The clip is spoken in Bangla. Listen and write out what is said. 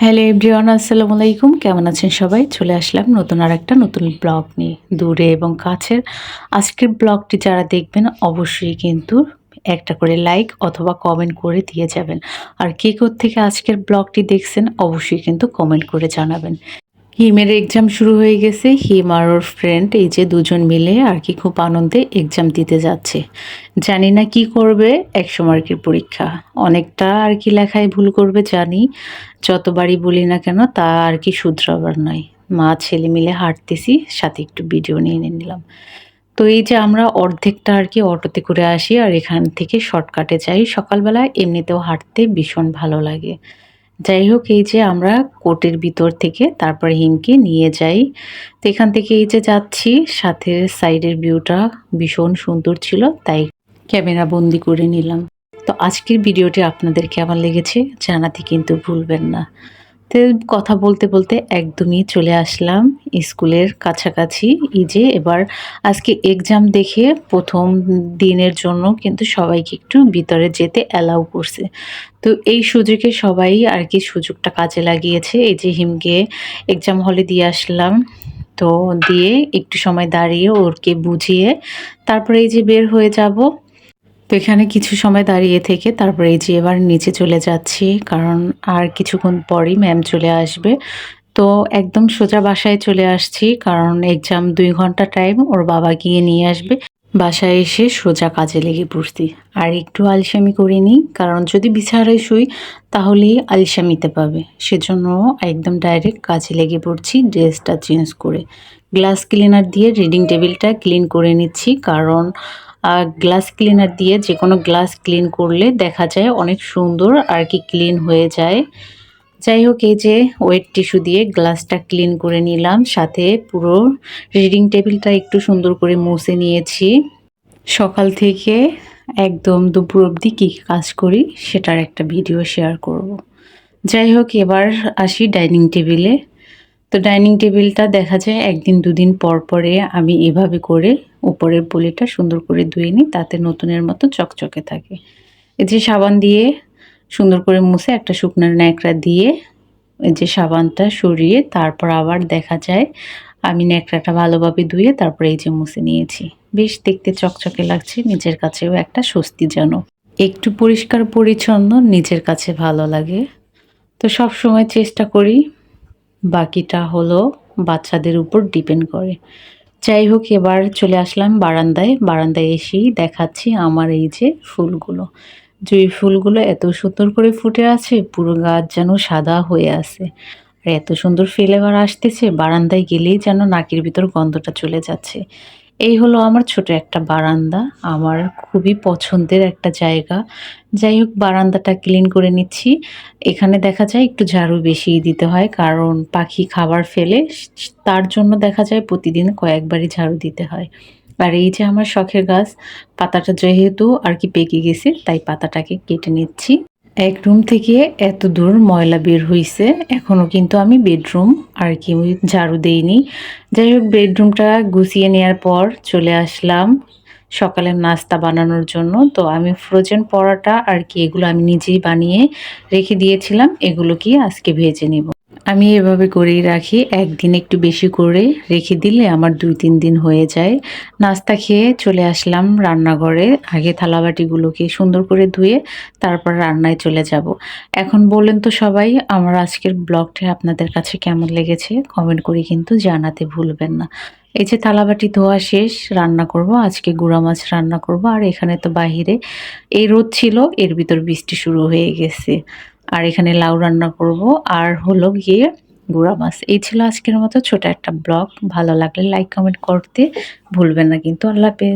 হ্যালো এভরিওয়ান, আসসালামু আলাইকুম। কেমন আছেন সবাই? চলে আসলাম নতুন আরেকটা নতুন ব্লগ নিয়ে, দূরে এবং কাছের। আজকের ব্লগটি যারা দেখবেন অবশ্যই কিন্তু একটা করে লাইক অথবা কমেন্ট করে দিয়ে যাবেন। আর কে কোত্থেকে আজকের ব্লগটি দেখছেন অবশ্যই কিন্তু কমেন্ট করে জানাবেন। হিমের এক্সাম শুরু হয়ে গেছে। হিম আর ওর ফ্রেন্ড এই যে দুজন মিলে আর কি খুব আনন্দে এক্সাম দিতে যাচ্ছে। জানি না কি করবে, ১০০ মার্কের পরীক্ষা। অনেকটা আর কি লেখায় ভুল করবে জানি। যতবারই বলি না কেন তা আর কি শুধরাবার নয়। মা ছেলে মিলে হাঁটতেছি, সাথে একটু ভিডিও নিয়ে নিলাম। তো এই যে আমরা অর্ধেকটা আর কি অটোতে করে আসি আর এখান থেকে শর্টকাটে যাই। সকালবেলা এমনিতেও হাঁটতে ভীষণ ভালো লাগে। যাই হোক, এই যে আমরা কোর্টের ভিতর থেকে তারপরে হিমকে নিয়ে যাই। তো এখান থেকে এই যে যাচ্ছি, সাথে সাইডের ভিউটা ভীষণ সুন্দর ছিল, তাই ক্যামেরা বন্দি করে নিলাম। তো আজকের ভিডিওটি আপনাদের কেমন লেগেছে জানাতে কিন্তু ভুলবেন না। তো কথা বলতে বলতে একদমই চলে আসলাম স্কুলের কাছাকাছি। এই যে এবার আজকে এক্সাম দেখে প্রথম দিনের জন্য কিন্তু সবাইকে একটু ভিতরে যেতে অ্যালাউ করছে। তো এই সুযোগে সবাই আর কি সুযোগটা কাজে লাগিয়েছে। এই যে হিমকে এক্সাম হলে দিয়ে আসলাম। তো দিয়ে একটু সময় দাঁড়িয়ে ওরকে বুঝিয়ে তারপরে এই যে বের হয়ে যাব। তো এখানে কিছু সময় দাঁড়িয়ে থেকে তারপরে এই যে এবার নিচে চলে যাচ্ছি, কারণ আর কিছুক্ষণ পরই ম্যাম চলে আসবে। তো একদম সোজা বাসায় চলে আসছি, কারণ এক্সাম ২ ঘন্টা টাইম, ওর বাবা গিয়ে নিয়ে আসবে। বাসায় এসে সোজা কাজে লেগে পড়ছি। আর একটু আলসেমি করে নিই, কারণ যদি বিছানায় শুই তাহলেই আলসেমিতে পাবে। সেজন্য একদম ডাইরেক্ট কাজে লেগে পড়ছি ড্রেসটা চেঞ্জ করে। গ্লাস ক্লিনার দিয়ে রিডিং টেবিলটা ক্লিন করে নিচ্ছি, কারণ গ্লাস ক্লিনার দিয়ে যে কোনো গ্লাস ক্লিন করলে দেখা যায় অনেক সুন্দর আর কি ক্লিন হয়ে যায়। যাই হোক, এই যে ওয়েট টিস্যু দিয়ে গ্লাসটা ক্লিন করে নিলাম, সাথে পুরো রিডিং টেবিলটা একটু সুন্দর করে মুছে নিয়েছি। সকাল থেকে একদম দুপুর অবধি কী কাজ করি সেটার একটা ভিডিও শেয়ার করব। যাই হোক, এবার আসি ডাইনিং টেবিলে। তো ডাইনিং টেবিলটা দেখা যায় একদিন দুদিন পর পরে আমি এভাবে করে উপরের পলিটা সুন্দর করে ধুয়ে নিই, তাতে নতুনের মতো চকচকে থাকে। এই যে সাবান দিয়ে সুন্দর করে মুছে একটা শুকনো ন্যাকড়া দিয়ে এই যে সাবানটা সরিয়ে তারপর আবার দেখা যায় আমি ন্যাকড়াটা ভালোভাবে ধুয়ে তারপরে এই যে মুছে নিয়েছি। বেশ দেখতে চকচকে লাগছে, নিজের কাছেও একটা স্বস্তি যেন। একটু পরিষ্কার পরিচ্ছন্ন নিজের কাছে ভালো লাগে। তো সব সময় চেষ্টা করি, বাকিটা হলো বাচ্চাদের উপর ডিপেন্ড করে। যাই হোক, এবার চলে আসলাম বারান্দায়। বারান্দায় এসেই দেখাচ্ছি আমার এই যে ফুলগুলো। জুঁই ফুলগুলো এত সুন্দর করে ফুটে আছে, পুরো গাছ যেন সাদা হয়ে আছে। আর এত সুন্দর ফ্লেভার আসতেছে, বারান্দায় গেলেই যেন নাকের ভিতর গন্ধটা চলে যাচ্ছে। এই হলো আমার ছোট একটা বারান্দা, আমার খুবই পছন্দের একটা জায়গা। যাই হোক, বারান্দাটা ক্লিন করে নিচ্ছি। এখানে দেখা যায় একটু ঝাড়ু বেশিই দিতে হয়, কারণ পাখি খাবার ফেলে, তার জন্য দেখা যায় প্রতিদিন কয়েকবারই ঝাড়ু দিতে হয়। আর এই যে আমার শখের গাছ, পাতাটা যেহেতু আর কি পেকে গেছে তাই পাতাটাকে কেটে নিচ্ছি। এক রুম থেকে এত দূর ময়লা বের হইছে, এখনো কিন্তু আমি বেডরুম আর কি ঝাড়ু দেইনি। যাই হোক, বেডরুমটা গুছিয়ে নেওয়ার পর চলে আসলাম সকালের নাস্তা বানানোর জন্য। তো আমি ফ্রোজেন পরোটা আর কি এগুলো আমি নিজেই বানিয়ে রেখে দিয়েছিলাম, এগুলো কি আজকে ভেজে নিব। আমি এভাবে করেই রাখি, একদিন একটু বেশি করে রেখে দিলে আমার ২-৩ দিন হয়ে যায়। নাস্তা খেয়ে চলে আসলাম রান্নাঘরে। আগে থালাবাটিগুলোকে সুন্দর করে ধুয়ে তারপর রান্নায় চলে যাব। এখন বললেন তো সবাই, আমার আজকের ব্লগটা আপনাদের কাছে কেমন লেগেছে কমেন্ট করে কিন্তু জানাতে ভুলবেন না। এই যে থালাবাটি ধোয়া শেষ, রান্না করব আজকে গুঁড়া মাছ রান্না করব। আর এখানে তো বাহিরে এই রোদ ছিল, এর ভিতর বৃষ্টি শুরু হয়ে গেছে। আর এখানে লাউ রান্না করব, আর হলো গিয়ে গুঁড়া মাছ। এই ছিল আজকের মতো ছোট একটা ব্লগ। ভালো লাগলে লাইক কমেন্ট করতে ভুলবেন না কিন্তু। আল্লাহ হাফেজ।